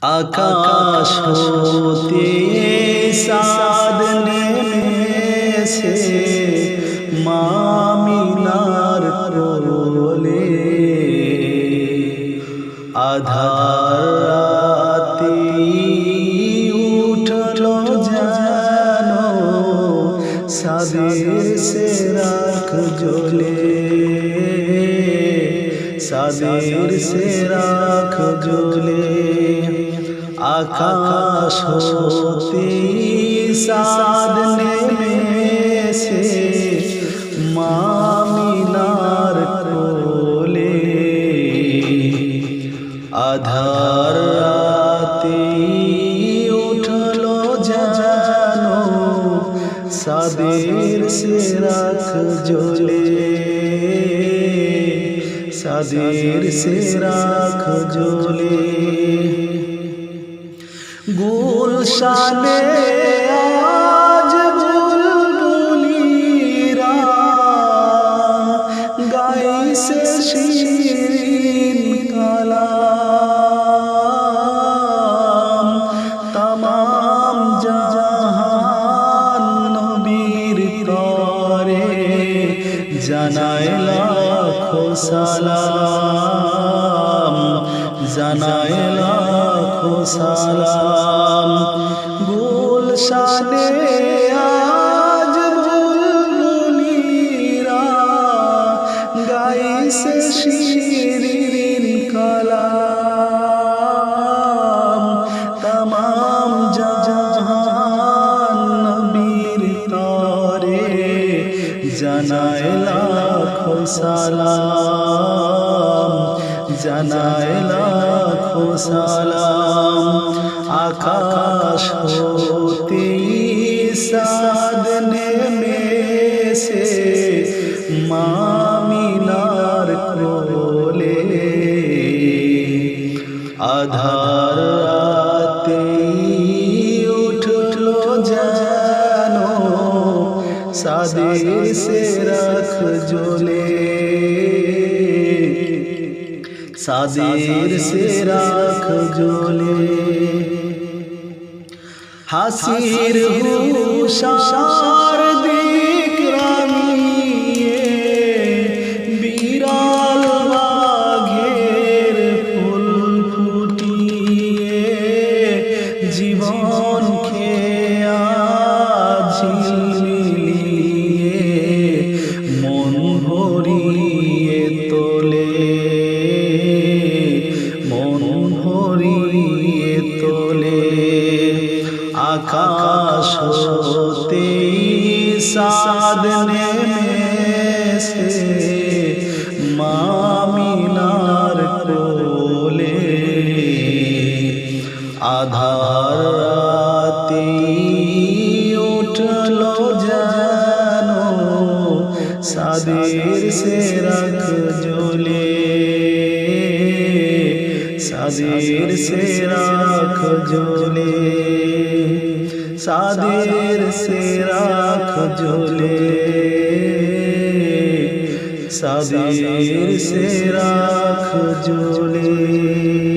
आकाश होते साद नेमेसे मामिनार रोले आधार राती उठलो जानो सादेर से राख जोले सादेर से राख जोले आकाश होते साद नेमेसे मामिनार रोले आधार राती उठलो जानो सादेर से राख जोले सादेर से राख जोले गुलशाने आज बुलबुलीरा गाई से शीरीन कलाम तमाम जहान नबीर तोरे জানায় লাখো সালাম জানায় লাখো সালাম গুলশানে আজ বুলবুলিরা গাইছে শিরিন কালাম तमाम জাহান নবীর তরে জানায় লাখো সালাম জানায় লাখো সালাম आकाश होते साद नेमेसे मामिनार रोले आधार राते उठलो जानो सादेर से राख जोले सादेर से राख जोले हासिर हुशार दिक रानिए बिराल बाघेर फुल फुटिए जीवन खेया झिलिए मन भरिए तोले मन भरिए तोले आकाश होते साद नेमेसे मामिनार रोले आधार राती उठलो जानो सादेर से राख जोले सादेर से राख जोले सादेर से राख जोले सादेर से राख जोले।